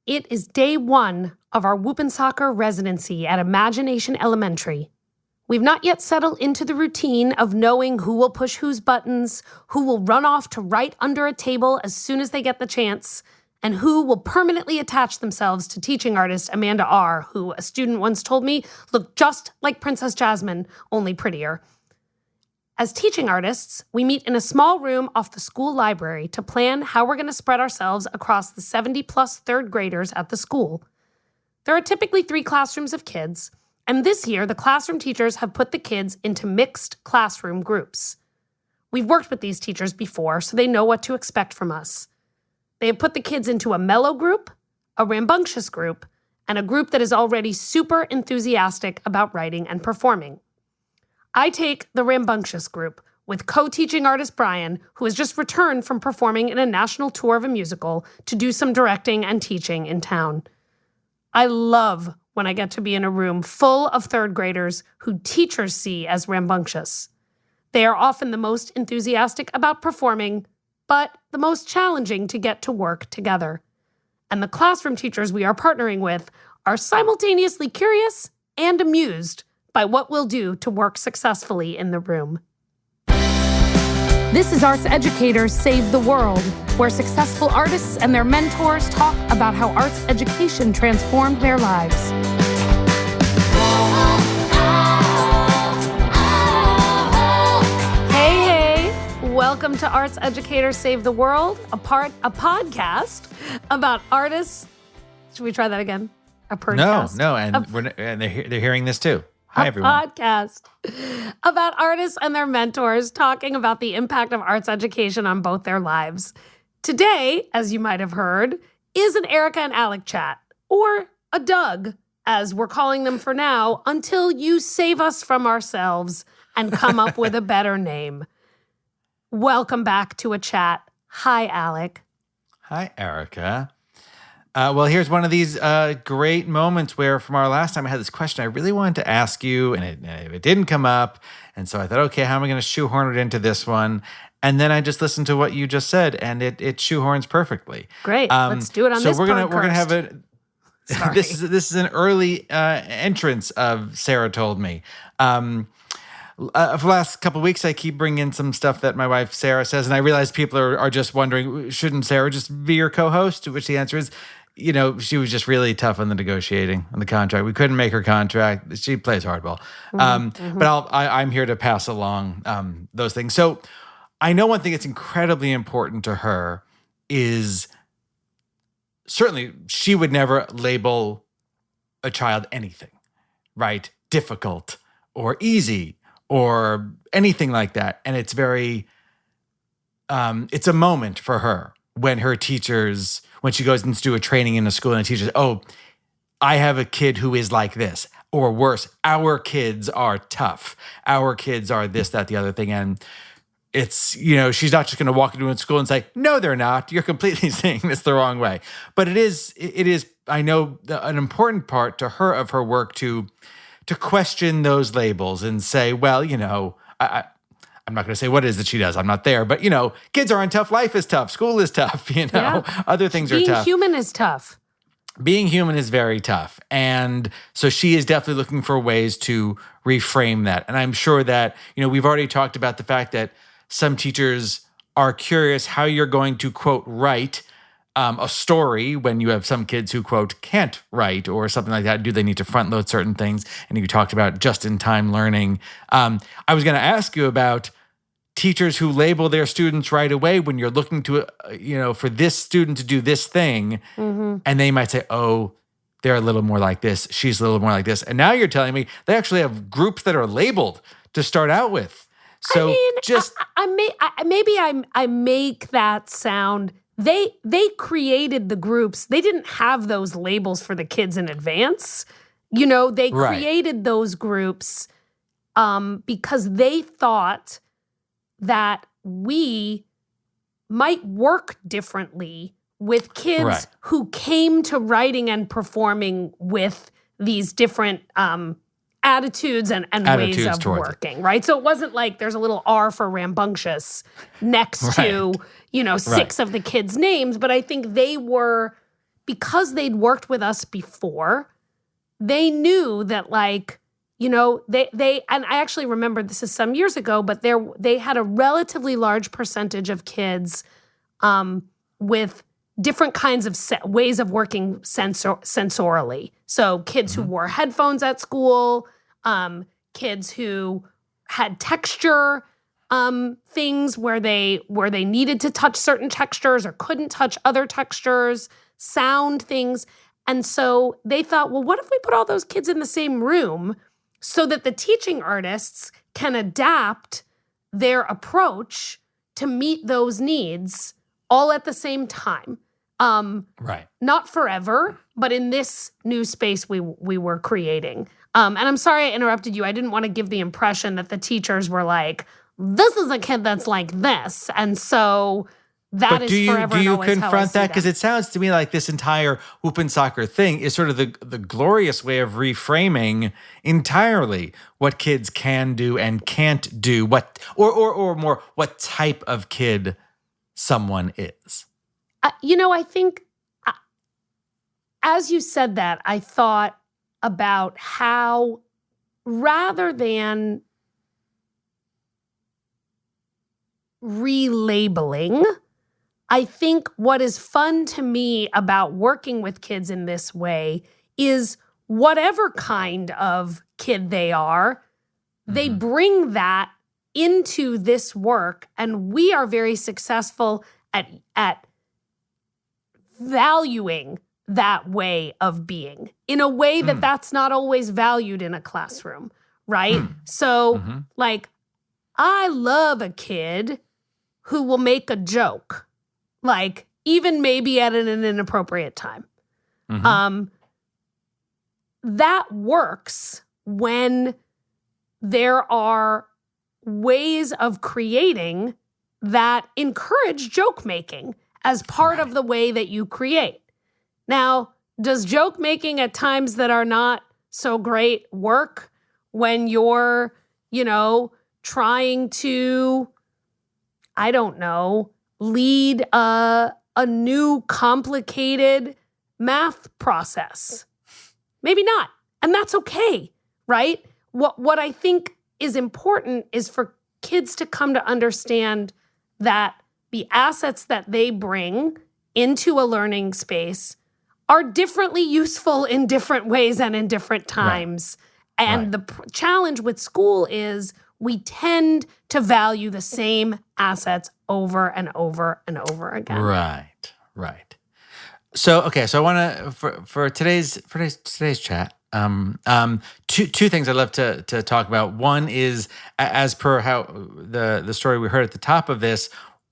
It is day 1 of our Whoop-N-Soccer residency at Imagination Elementary. We've not yet settled into the routine of knowing who will push whose buttons, who will run off to write under a table as soon as they get the chance, and who will permanently attach themselves to teaching artist Amanda R., who a student once told me looked just like Princess Jasmine, only prettier. As teaching artists, we meet in a small room off the school library to plan how we're going to spread ourselves across the 70-plus third graders at the school. There are typically 3 classrooms of kids, and this year the classroom teachers have put the kids into mixed classroom groups. We've worked with these teachers before, so they know what to expect from us. They have put the kids into a mellow group, a rambunctious group, and a group that is already super enthusiastic about writing and performing. I take the rambunctious group with co-teaching artist Brian, who has just returned from performing in a national tour of a musical to do some directing and teaching in town. I love when I get to be in a room full of third graders who teachers see as rambunctious. They are often the most enthusiastic about performing, but the most challenging to get to work together. And the classroom teachers we are partnering with are simultaneously curious and amused by what we'll do to work successfully in the room. This is Arts Educators Save the World, where successful artists and their mentors talk about how arts education transformed their lives. Hey, welcome to Arts Educators Save the World, a podcast about artists. Should we try that again? A podcast? No, and they're hearing this too. Hi, everyone. Podcast about artists and their mentors talking about the impact of arts education on both their lives. Today, as you might have heard, is an Erica and Alek chat, or a Doug, as we're calling them for now, until you save us from ourselves and come up with a better name. Welcome back to a chat. Hi, Alek. Hi, Erica. Well, here's one of these great moments where from our last time I had this question I really wanted to ask you, and it didn't come up. And so I thought, okay, how am I going to shoehorn it into this one? And then I just listened to what you just said, and it shoehorns perfectly. Great. Let's do it on this podcast. So we're gonna have it. This is an early entrance of Sarah Told Me. For the last couple of weeks, I keep bringing in some stuff that my wife Sarah says, and I realize people are just wondering, shouldn't Sarah just be your co-host? To which the answer is, she was just really tough on the negotiating on the contract. We couldn't make her contract. She plays hardball. But I'm here to pass along those things. So I know one thing that's incredibly important to her is certainly she would never label a child anything, right? Difficult or easy or anything like that. And it's very, it's a moment for her when her teachers, when she goes into a training in a school and a teacher says, oh, I have a kid who is like this, or worse, our kids are tough. Our kids are this, that, the other thing. And it's, she's not just going to walk into a school and say, no, they're not. You're completely saying this the wrong way. But it is, I know, an important part to her of her work to question those labels and say, well, I'm not going to say what it is that she does. I'm not there. But, kids aren't tough. Life is tough. School is tough. Other things are tough. Being human is tough. Being human is very tough. And so she is definitely looking for ways to reframe that. And I'm sure that, we've already talked about the fact that some teachers are curious how you're going to, quote, write a story when you have some kids who, quote, can't write or something like that. Do they need to front load certain things? And you talked about just-in-time learning. I was going to ask you about teachers who label their students right away when you're looking to, for this student to do this thing. Mm-hmm. And they might say, oh, they're a little more like this. She's a little more like this. And now you're telling me they actually have groups that are labeled to start out with. So I make that sound. They created the groups. They didn't have those labels for the kids in advance. They created those groups because they thought that we might work differently with kids who came to writing and performing with these different attitudes and ways of working, right? So it wasn't like there's a little R for rambunctious next to, 6 of the kids' names, but I think they were because they'd worked with us before, they knew that like, you know, they and I actually remember this is some years ago, but they had a relatively large percentage of kids with different kinds of ways of working sensorily. So kids who wore headphones at school, kids who had texture things where they needed to touch certain textures or couldn't touch other textures, sound things. And so they thought, well, what if we put all those kids in the same room so that the teaching artists can adapt their approach to meet those needs all at the same time? Right. Not forever, but in this new space we were creating. And I'm sorry I interrupted you. I didn't want to give the impression that the teachers were like, this is a kid that's like this. And so that is forever do you and always confront how I that? Because it sounds to me like this entire Whoop and Soccer thing is sort of the glorious way of reframing entirely what kids can do and can't do, or more what type of kid someone is. I think as you said that, I thought about how rather than relabeling, I think what is fun to me about working with kids in this way is whatever kind of kid they are, they bring that into this work, and we are very successful at valuing that way of being in a way that that's not always valued in a classroom, right? So, like, I love a kid who will make a joke, like, even maybe at an inappropriate time. That works when there are ways of creating that encourage joke making as part of the way that you create. Now, does joke making at times that are not so great work when you're, trying to, I don't know, lead a new complicated math process? Maybe not. And that's okay, right? What I think is important is for kids to come to understand that the assets that they bring into a learning space are differently useful in different ways and in different times. Right. And the challenge with school is we tend to value the same assets over and over and over again. Right. So I want to for today's chat. Two things I'd love to talk about. One is, as per how the story we heard at the top of this,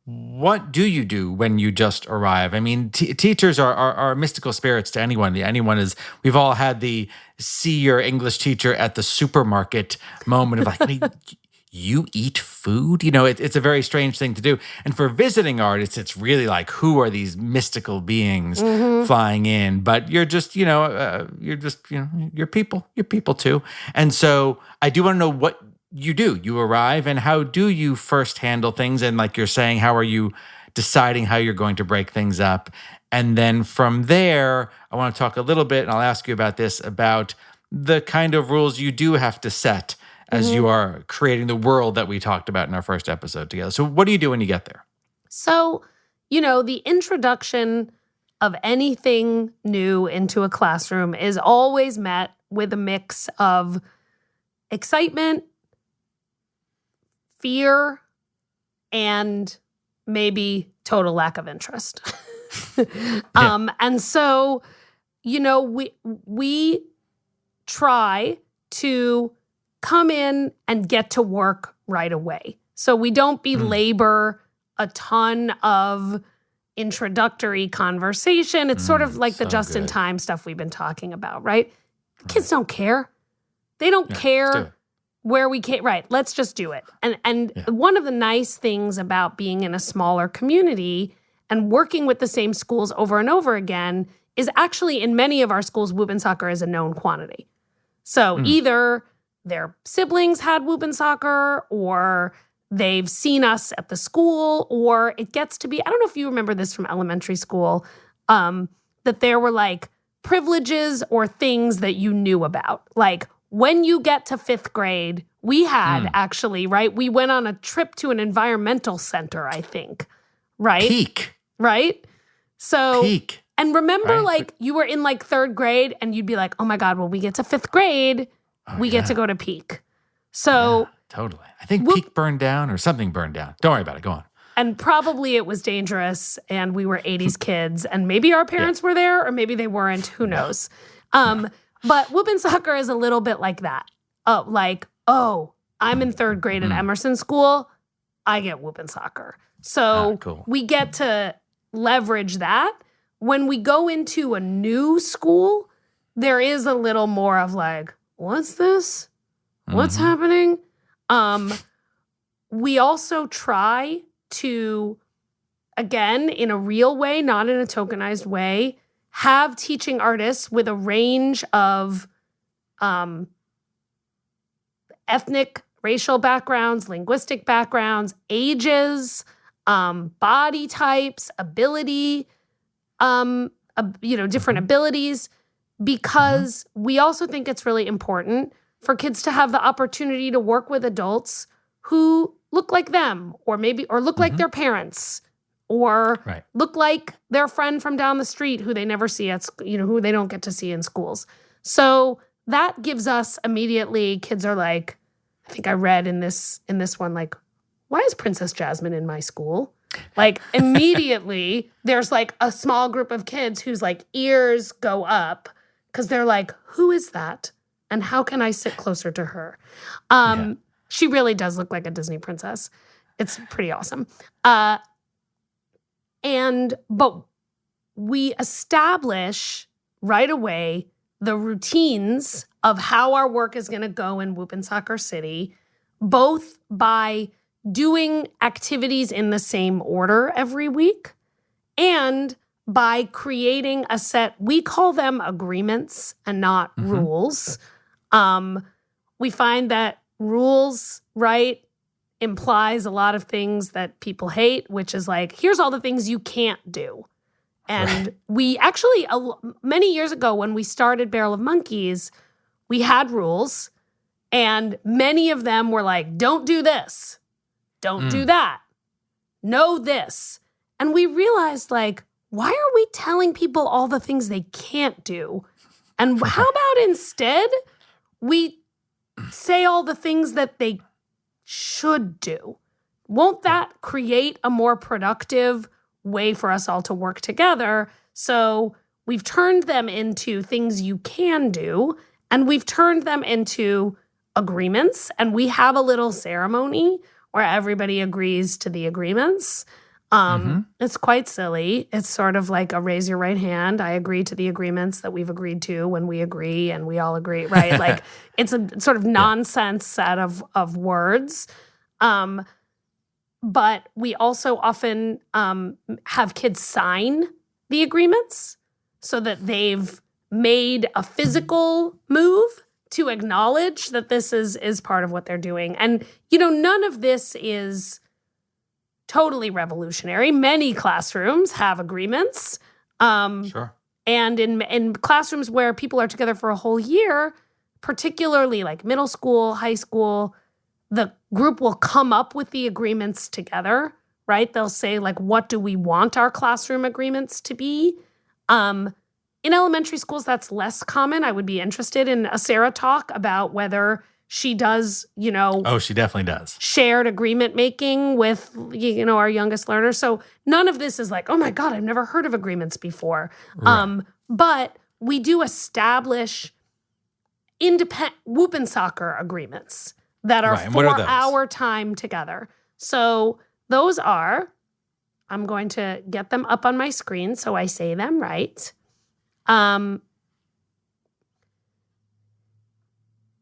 what do you do when you just arrive? I mean, teachers are mystical spirits to anyone. We've all had the see your English teacher at the supermarket moment of like, you eat food? It's a very strange thing to do. And for visiting artists, it's really like, who are these mystical beings flying in? But you're just, you're people. You're people too. And so I do want to know what you do. You arrive, and how do you first handle things? And like you're saying, how are you deciding how you're going to break things up? And then from there, I want to talk a little bit, and I'll ask you about this, about the kind of rules you do have to set as you are creating the world that we talked about in our first episode together. So what do you do when you get there? So, the introduction of anything new into a classroom is always met with a mix of excitement, fear, and maybe total lack of interest. And so, we try to come in and get to work right away. So we don't belabor a ton of introductory conversation. It's sort of like the just-in-time stuff we've been talking about, right? Kids don't care. They don't care where we came. Right, let's just do it. And one of the nice things about being in a smaller community and working with the same schools over and over again is actually in many of our schools, Whoop and Soccer is a known quantity. So either their siblings had Whoop and Soccer, or they've seen us at the school, or it gets to be, I don't know if you remember this from elementary school, that there were like privileges or things that you knew about. Like when you get to 5th grade, we had actually, right? We went on a trip to an environmental center, I think, right? Peak. Right? So, Peak. And remember, right? like you were in like 3rd grade and you'd be like, oh my God, when we get to 5th grade, we get to go to Peak. So totally. I think Peak burned down or something burned down. Don't worry about it. Go on. And probably it was dangerous and we were 80s kids and maybe our parents were there or maybe they weren't. Who knows? But whooping soccer is a little bit like that. I'm in 3rd grade at Emerson School. I get whooping soccer. So we get to leverage that. When we go into a new school, there is a little more of like, what's this? What's happening? We also try to, again, in a real way, not in a tokenized way, have teaching artists with a range of ethnic, racial backgrounds, linguistic backgrounds, ages, body types, ability, different abilities, because we also think it's really important for kids to have the opportunity to work with adults who look like them or look like their parents or look like their friend from down the street who they never see who they don't get to see in schools. So that gives us immediately, kids are like, I think I read in this one, like, why is Princess Jasmine in my school? Like immediately there's like a small group of kids whose like ears go up because they're like, who is that? And how can I sit closer to her? She really does look like a Disney princess. It's pretty awesome. But we establish right away the routines of how our work is going to go in Whoopin' Soccer City, both by doing activities in the same order every week and by creating a set, we call them agreements and not rules. We find that rules, right, implies a lot of things that people hate, which is like, here's all the things you can't do. And we actually, many years ago when we started Barrel of Monkeys, we had rules and many of them were like, don't do this, don't do that, know this. And we realized like, why are we telling people all the things they can't do? And how about instead we say all the things that they should do? Won't that create a more productive way for us all to work together? So we've turned them into things you can do, and we've turned them into agreements, and we have a little ceremony where everybody agrees to the agreements. It's quite silly. It's sort of like a raise your right hand. I agree to the agreements that we've agreed to when we agree and we all agree, right? Like it's a sort of nonsense set of words. But we also often have kids sign the agreements so that they've made a physical move to acknowledge that this is part of what they're doing. And, none of this is totally revolutionary. Many classrooms have agreements. Sure. And in classrooms where people are together for a whole year, particularly like middle school, high school, the group will come up with the agreements together, right? They'll say like, what do we want our classroom agreements to be? In elementary schools, that's less common. I would be interested in a Sarah talk about whether she does, Oh, she definitely does. Shared agreement making with, our youngest learners. So none of this is like, oh my God, I've never heard of agreements before. Right. But we do establish independent whoopin' soccer agreements that are for our time together. So those are, I'm going to get them up on my screen so I say them right.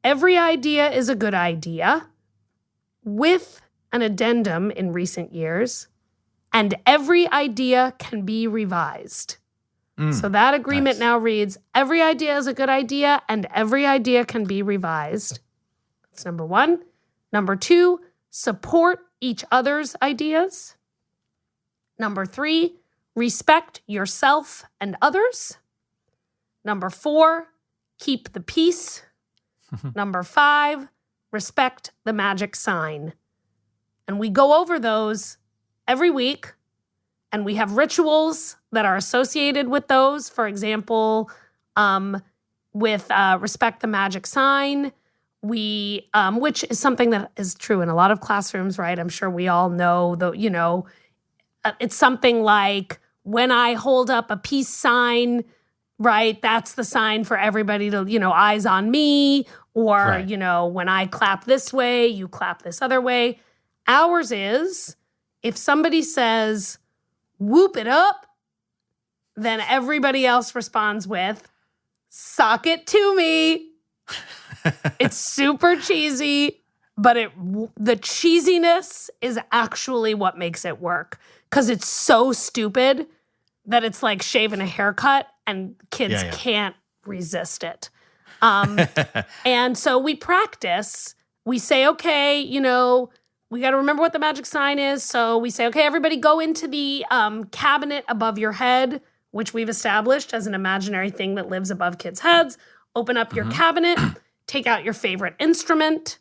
Every idea is a good idea, with an addendum in recent years, and every idea can be revised. So that agreement now reads, every idea is a good idea, and every idea can be revised. That's number one. Number two, support each other's ideas. Number three, respect yourself and others. Number 4, keep the peace. Number 5, respect the magic sign. And we go over those every week, and we have rituals that are associated with those. For example, with respect the magic sign, we which is something that is true in a lot of classrooms, right? I'm sure we all know, it's something like when I hold up a peace sign, right? That's the sign for everybody to, eyes on me. Or, Right. When I clap this way, you clap this other way. Ours is, if somebody says, whoop it up, then everybody else responds with, sock it to me. It's super cheesy, but the cheesiness is actually what makes it work. Because it's so stupid that it's like shaving a haircut and kids can't resist it. And so we practice. We say, okay, we got to remember what the magic sign is. So we say, okay, everybody go into the cabinet above your head, which we've established as an imaginary thing that lives above kids' heads. Open up your cabinet, take out your favorite instrument.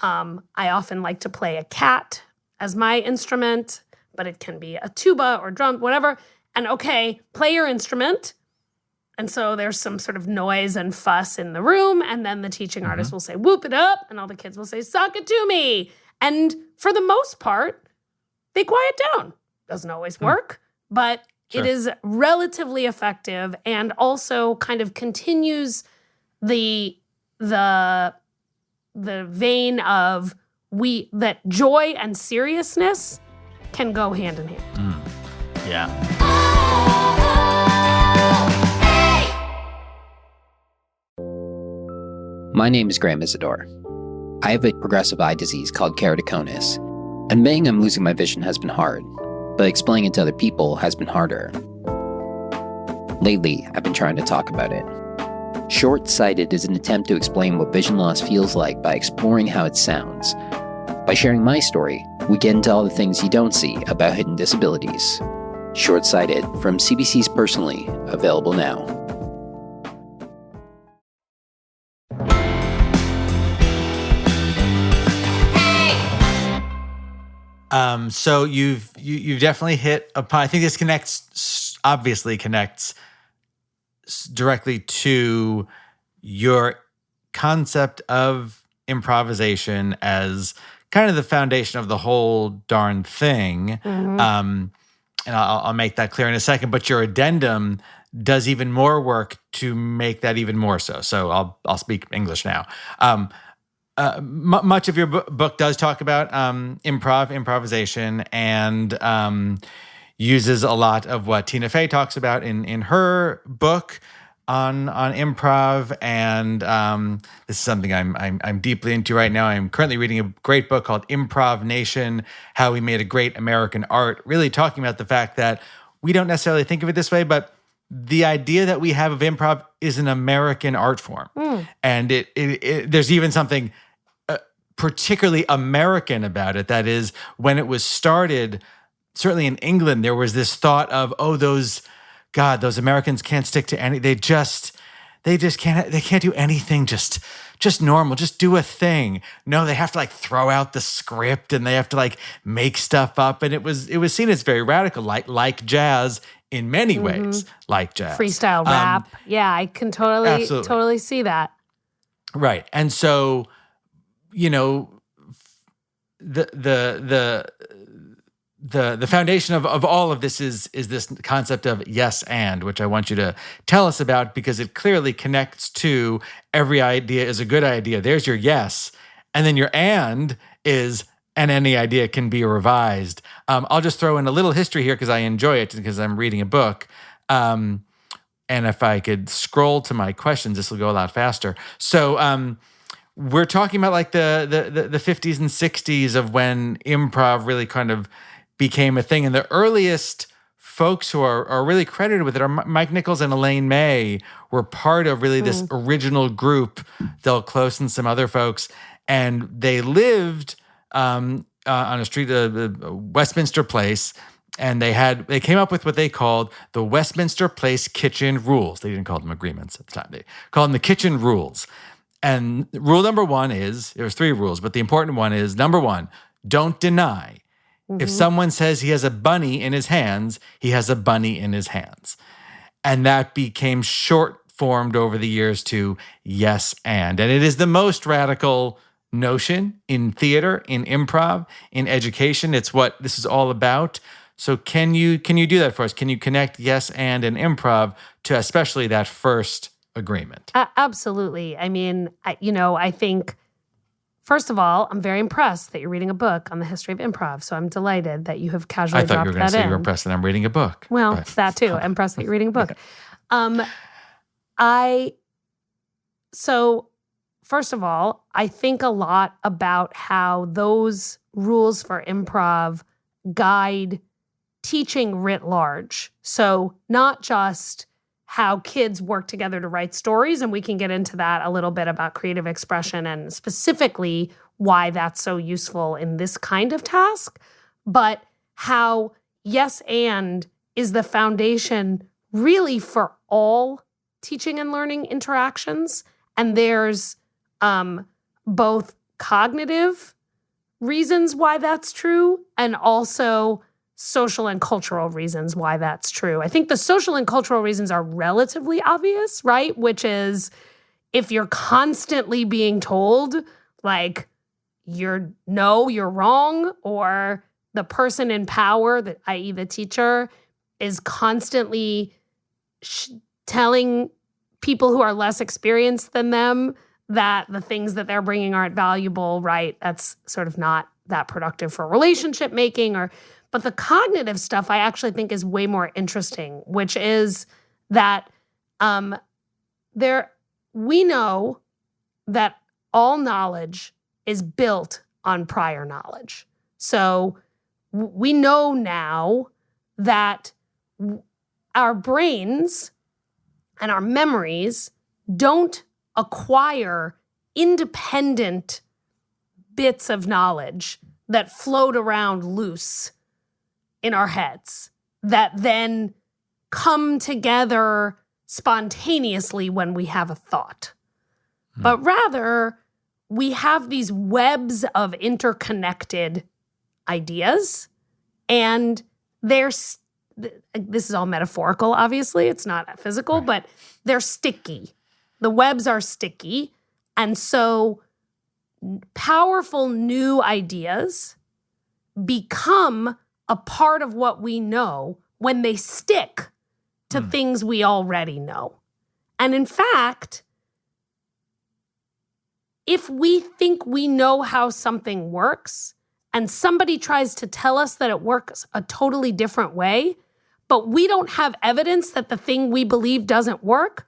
I often like to play a cat as my instrument, but it can be a tuba or drum, whatever. And okay, play your instrument. And so there's some sort of noise and fuss in the room. And then the teaching artist will say, whoop it up. And all the kids will say, sock it to me. And for the most part, they quiet down. Doesn't always work, but it is relatively effective and also kind of continues the vein of that joy and seriousness can go hand in hand. Yeah. My name is Graham Isidore. I have a progressive eye disease called keratoconus. Admitting I'm losing my vision has been hard, but explaining it to other people has been harder. Lately, I've been trying to talk about it. Short-sighted is an attempt to explain what vision loss feels like by exploring how it sounds. By sharing my story, we get into all the things you don't see about hidden disabilities. Short-sighted from CBC's Personally, available now. So you've definitely hit upon. I think this obviously connects directly to your concept of improvisation as kind of the foundation of the whole darn thing. And I'll make that clear in a second. But your addendum does even more work to make that even more so. So I'll speak English now. Much of your book does talk about improvisation, and uses a lot of what Tina Fey talks about in her book on improv. And this is something I'm deeply into right now. I'm currently reading a great book called Improv Nation: How We Made a Great American Art, really talking about the fact that we don't necessarily think of it this way, but the idea that we have of improv is an American art form. And there's even something particularly American about it. That is, when it was started, certainly in England, there was this thought of, those Americans can't stick to any, they can't do anything just normal, just do a thing. No, they have to like throw out the script and they have to like make stuff up. And it was seen as very radical, like jazz in many ways, like jazz. Freestyle rap. Yeah, I can totally see that. Right. And so, the foundation of all of this is this concept of yes and, which I want you to tell us about, because it clearly connects to every idea is a good idea. There's your yes. And then your and is, and any idea can be revised. I'll just throw in a little history here because I enjoy it, because I'm reading a book. And if I could scroll to my questions, this will go a lot faster. So we're talking about like the 50s and 60s of when improv really kind of became a thing. And the earliest folks who are really credited with it are Mike Nichols and Elaine May, were part of really this original group, Del Close and some other folks. And they lived on a street, Westminster Place, And they came up with what they called the Westminster Place Kitchen Rules. They didn't call them agreements at the time. They called them the kitchen rules. And rule number one is, there was 3 rules, but the important one is, number 1, don't deny. If someone says he has a bunny in his hands, he has a bunny in his hands. And that became short-formed over the years to yes and. And it is the most radical notion in theater, in improv, in education. It's what this is all about. So can you do that for us? Can you connect yes and improv to especially that first agreement? Absolutely. I mean, I think, first of all, I'm very impressed that you're reading a book on the history of improv. So I'm delighted that you have casually dropped that in. I thought you were going to say you were impressed that I'm reading a book. Well, that too. I'm impressed that you're reading a book. So first of all, I think a lot about how those rules for improv guide teaching writ large. So not just how kids work together to write stories, and we can get into that a little bit about creative expression and specifically why that's so useful in this kind of task, but how yes and is the foundation really for all teaching and learning interactions. And there's both cognitive reasons why that's true and also social and cultural reasons why that's true. I think the social and cultural reasons are relatively obvious, right? Which is if you're constantly being told, like, you're wrong, or the person in power, i.e. the teacher, is constantly telling people who are less experienced than them that the things that they're bringing aren't valuable, right? That's sort of not that productive for relationship making. But the cognitive stuff I actually think is way more interesting, which is that we know that all knowledge is built on prior knowledge. So we know now that our brains and our memories don't acquire independent bits of knowledge that float around loose in our heads that then come together spontaneously when we have a thought. But rather, we have these webs of interconnected ideas, and this is all metaphorical, obviously. It's not physical, but they're sticky. The webs are sticky. And so powerful new ideas become a part of what we know when they stick to things we already know. And in fact, if we think we know how something works and somebody tries to tell us that it works a totally different way, but we don't have evidence that the thing we believe doesn't work,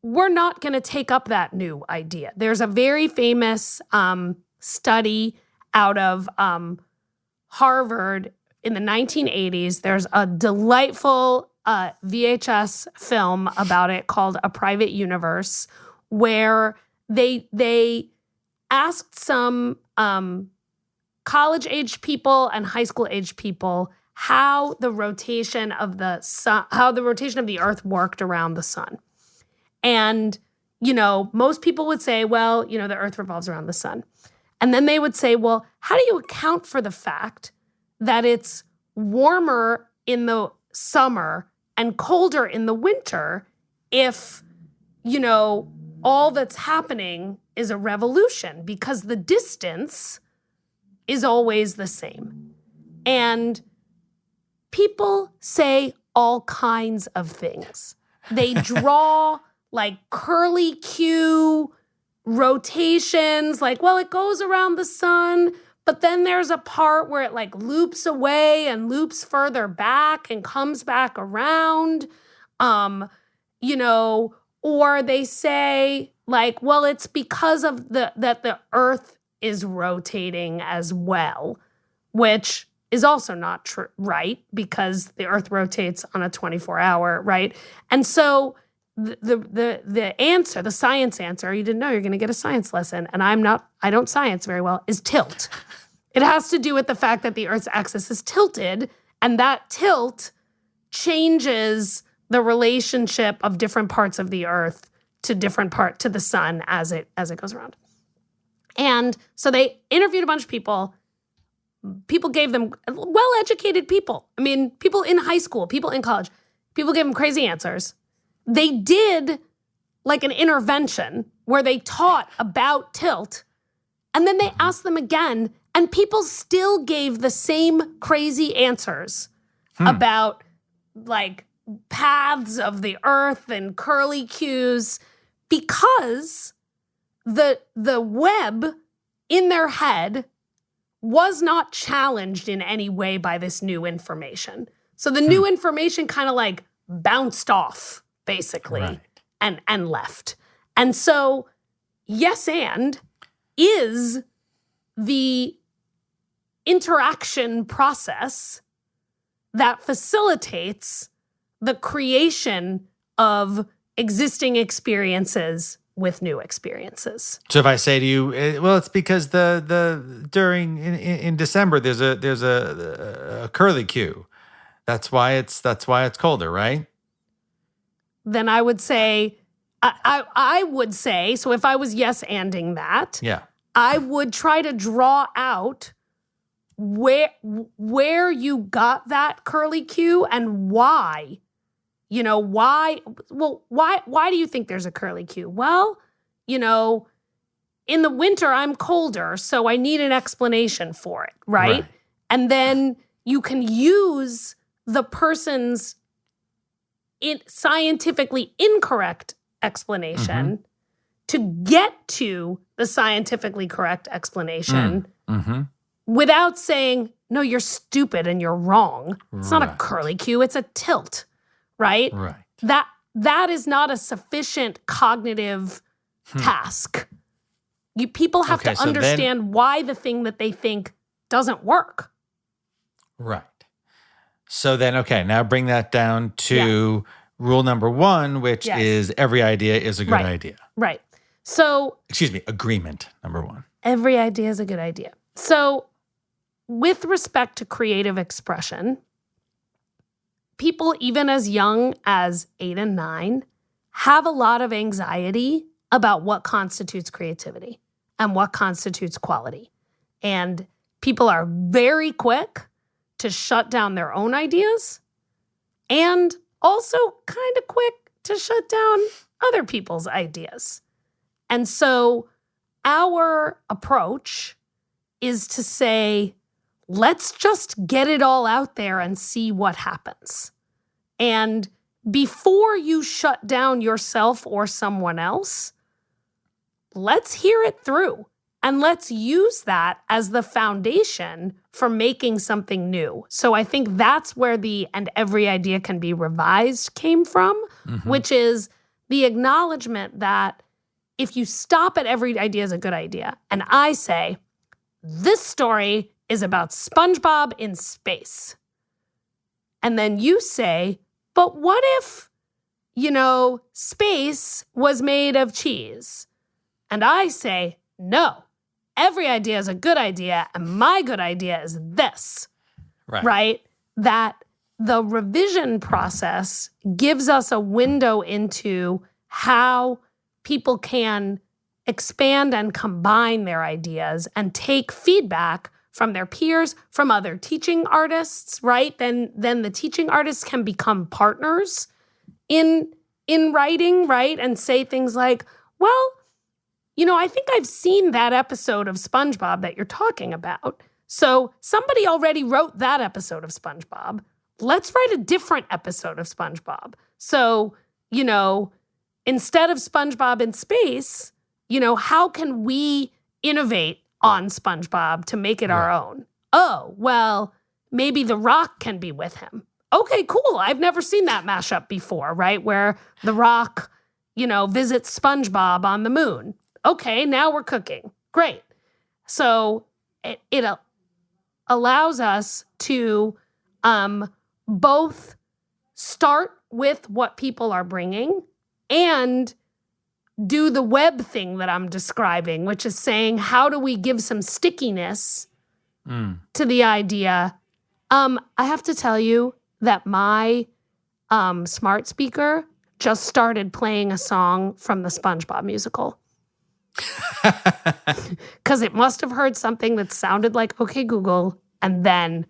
we're not going to take up that new idea. There's a very famous study out of Harvard in the 1980s. There's a delightful VHS film about it called A Private Universe, where they asked some college-age people and high school-age people how the rotation of the sun, how the rotation of the Earth worked around the sun. And, most people would say, well, the Earth revolves around the sun. And then they would say, well, how do you account for the fact that it's warmer in the summer and colder in the winter if, all that's happening is a revolution? Because the distance is always the same. And people say all kinds of things. They draw like curly Q rotations, like, well, it goes around the sun, but then there's a part where it like loops away and loops further back and comes back around, or they say like, well, it's because of that the Earth is rotating as well, which is also not right, because the Earth rotates on a 24-hour, right? And so the answer, the science answer, you didn't know you're going to get a science lesson, and I don't science very well, is tilt. It has to do with the fact that the Earth's axis is tilted, and that tilt changes the relationship of different parts of the Earth to the sun as it goes around. And so they interviewed a bunch of people. People gave them well-educated people. I mean, people in high school, people in college. People gave them crazy answers. They did like an intervention where they taught about tilt, and then they asked them again, and people still gave the same crazy answers about like paths of the Earth and curlicues, because the web in their head was not challenged in any way by this new information. So the new information kind of like bounced off, basically, and left. And so yes and is the interaction process that facilitates the creation of existing experiences with new experiences. So if I say to you, well, it's because in December there's a curlicue. That's why it's colder, right? Then I would say, I would say, so if I was yes-anding that, I would try to draw out where you got that curlicue and why. You know, why do you think there's a curlicue? Well, you know, in the winter I'm colder, so I need an explanation for it, right? And then you can use the person's scientifically incorrect explanation to get to the scientifically correct explanation without saying, no, you're stupid and you're wrong. It's not a curlicue, it's a tilt. Right? That is not a sufficient cognitive task. People have to understand why the thing that they think doesn't work. Right. So then, now bring that down to rule number 1, which is every idea is a good idea. Right. So, agreement number 1. Every idea is a good idea. So, with respect to creative expression, people even as young as 8 and 9 have a lot of anxiety about what constitutes creativity and what constitutes quality. And people are very quick to shut down their own ideas and also kind of quick to shut down other people's ideas. And so our approach is to say, let's just get it all out there and see what happens. And before you shut down yourself or someone else, let's hear it through. And let's use that as the foundation for making something new. So I think that's where the "and every idea can be revised" came from, which is the acknowledgement that if you stop at every idea is a good idea, and I say, this story is about SpongeBob in space. And then you say, but what if, space was made of cheese? And I say, no, every idea is a good idea, and my good idea is this. Right? That the revision process gives us a window into how people can expand and combine their ideas and take feedback from their peers, from other teaching artists, right? Then the teaching artists can become partners in writing, right? And say things like, well, I think I've seen that episode of SpongeBob that you're talking about. So somebody already wrote that episode of SpongeBob. Let's write a different episode of SpongeBob. So, instead of SpongeBob in space, how can we innovate on SpongeBob to make it our own? Oh, well, maybe The Rock can be with him. Okay, cool. I've never seen that mashup before, right? Where The Rock, visits SpongeBob on the moon. Okay, now we're cooking. Great. So it allows us to both start with what people are bringing and do the web thing that I'm describing, which is saying, how do we give some stickiness to the idea. I have to tell you that my smart speaker just started playing a song from the SpongeBob musical. Because it must have heard something that sounded like "Okay, Google," and then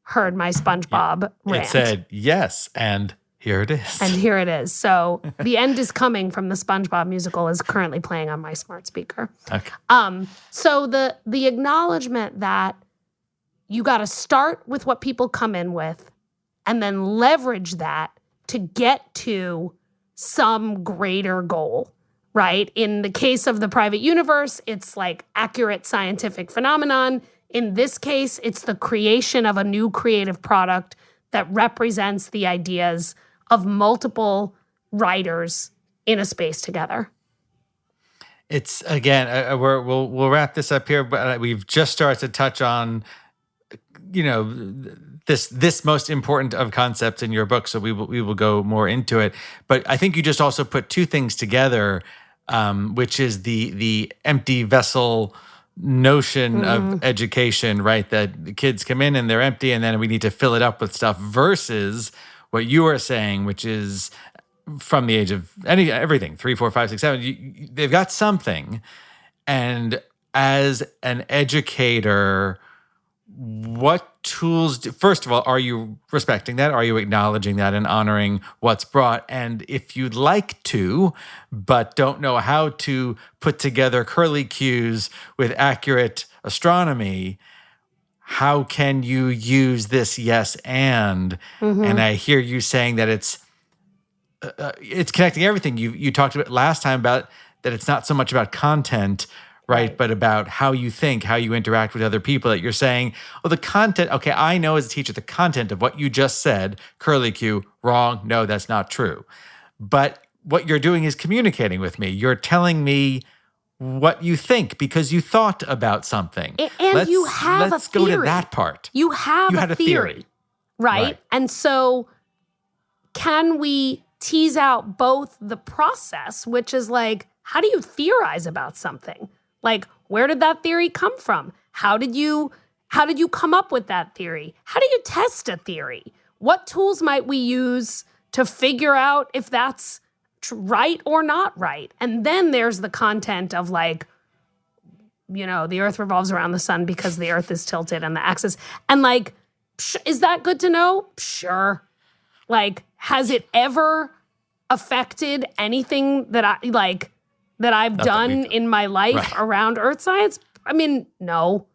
heard my SpongeBob rant. It said, yes, and here it is. And here it is. So "The End Is Coming" from the SpongeBob musical is currently playing on my smart speaker. Okay. So the acknowledgement that you got to start with what people come in with and then leverage that to get to some greater goal, right? In the case of the private universe, it's like accurate scientific phenomenon. In this case, it's the creation of a new creative product that represents the ideas of multiple writers in a space together. It's, again, we'll wrap this up here, but we've just started to touch on, this most important of concepts in your book, so we will go more into it. But I think you just also put two things together, which is the empty vessel notion of education, right? That the kids come in and they're empty, and then we need to fill it up with stuff, versus what you are saying, which is from the age of everything, 3, 4, 5, 6, 7, they've got something. And as an educator, what tools first of all, are you respecting that? Are you acknowledging that and honoring what's brought? And if you'd like to, but don't know how to put together curlicues with accurate astronomy, how can you use this yes and? And I hear you saying that it's connecting everything. You talked about last time about that it's not so much about content, right? But about how you think, how you interact with other people, that you're saying, oh, the content, okay, I know as a teacher, the content of what you just said, curlicue, wrong, no, that's not true. But what you're doing is communicating with me. You're telling me what you think because you thought about something. And you have a theory. Let's go to that part. You had a theory, right? And so can we tease out both the process, which is like, how do you theorize about something? Like, where did that theory come from? How did you come up with that theory? How do you test a theory? What tools might we use to figure out if that's right or not right? And then there's the content of like, the earth revolves around the sun because the earth is tilted on the axis. And like, is that good to know? Sure. Like, has it ever affected anything that I've done in my life around earth science? I mean, no.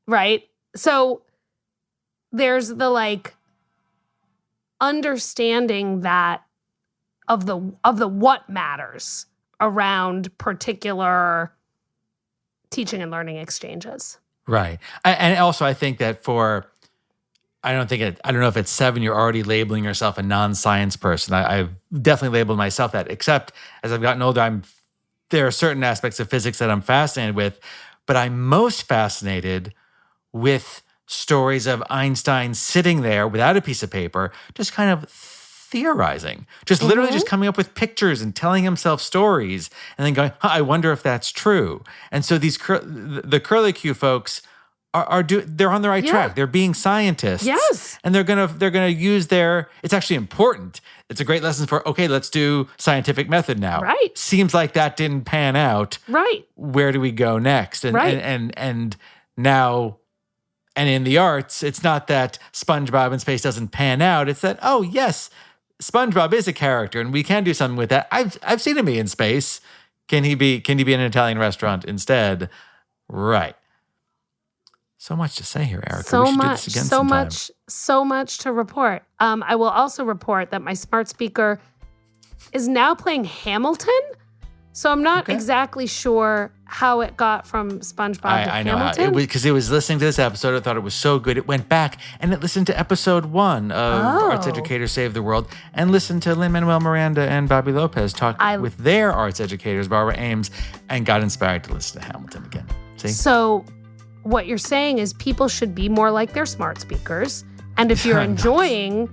Right? So there's the like understanding that of the what matters around particular teaching and learning exchanges. Right. And also I think that I don't know if at 7 you're already labeling yourself a non-science person. I've definitely labeled myself that, except as I've gotten older, there are certain aspects of physics that I'm fascinated with, but I'm most fascinated with stories of Einstein sitting there without a piece of paper, just kind of theorizing, just literally just coming up with pictures and telling himself stories and then going, I wonder if that's true. And so the curlicue folks they're on the right track. They're being scientists. Yes. And they're gonna use it's actually important. It's a great lesson for, okay, let's do scientific method now. Right. Seems like that didn't pan out. Right. Where do we go next? And and now, and in the arts, it's not that SpongeBob in space doesn't pan out. It's that, oh yes, SpongeBob is a character and we can do something with that. I've seen him be in space. Can he be in an Italian restaurant instead? Right. So much to say here, Erica. We should do this again sometime. So much to report. I will also report that my smart speaker is now playing Hamilton. So I'm not exactly sure how it got from SpongeBob to I know Hamilton. Because it was listening to this episode. I thought it was so good. It went back and it listened to episode 1 of Arts Educators Save the World and listened to Lin-Manuel Miranda and Bobby Lopez talk with their arts educators, Barbara Ames, and got inspired to listen to Hamilton again. See? So what you're saying is people should be more like their smart speakers. And if you're enjoying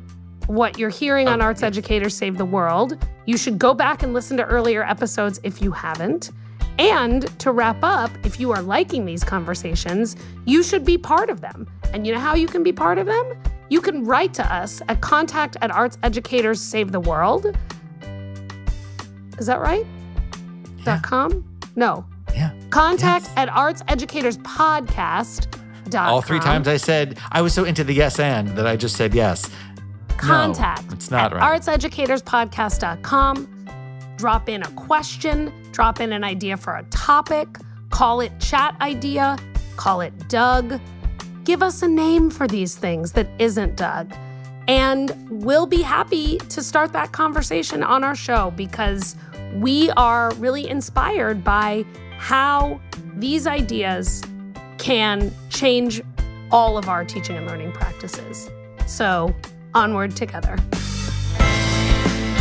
what you're hearing on Arts Educators Save the World, you should go back and listen to earlier episodes if you haven't. And to wrap up, if you are liking these conversations, you should be part of them. And you know how you can be part of them? You can write to us at contact@artseducatorssave-the-world. Is that right? Yeah. .com? No. Yeah. Contact@artseducatorspodcast.com. All 3 times I said, I was so into the yes and that I just said yes. Contact no, it's not right. artseducatorspodcast.com. Drop in a question, drop in an idea for a topic, call it chat idea, call it Doug. Give us a name for these things that isn't Doug. And we'll be happy to start that conversation on our show because we are really inspired by how these ideas can change all of our teaching and learning practices. So, onward together.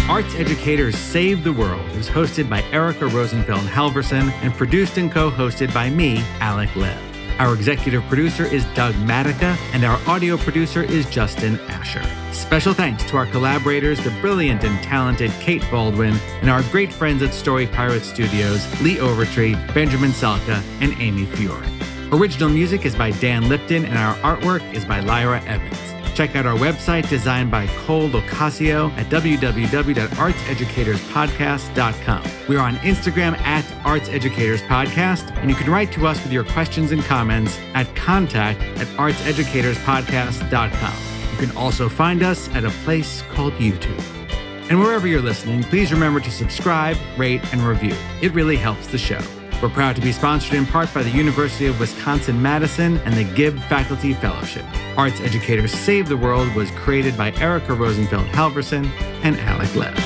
Arts Educators Save the World is hosted by Erica Rosenfeld-Halverson and produced and co-hosted by me, Alek Lev. Our executive producer is Doug Matica, and our audio producer is Justin Asher. Special thanks to our collaborators, the brilliant and talented Kate Baldwin, and our great friends at Story Pirate Studios, Lee Overtree, Benjamin Salka, and Amy Fiore. Original music is by Dan Lipton, and our artwork is by Lyra Evans. Check out our website designed by Cole Locasio at www.artseducatorspodcast.com. We're on Instagram @artseducatorspodcast, and you can write to us with your questions and comments at contact@artseducatorspodcast.com. You can also find us at a place called YouTube. And wherever you're listening, please remember to subscribe, rate, and review. It really helps the show. We're proud to be sponsored in part by the University of Wisconsin-Madison and the Gibb Faculty Fellowship. Arts Educators Save the World was created by Erica Rosenfeld-Halverson and Alek Lev.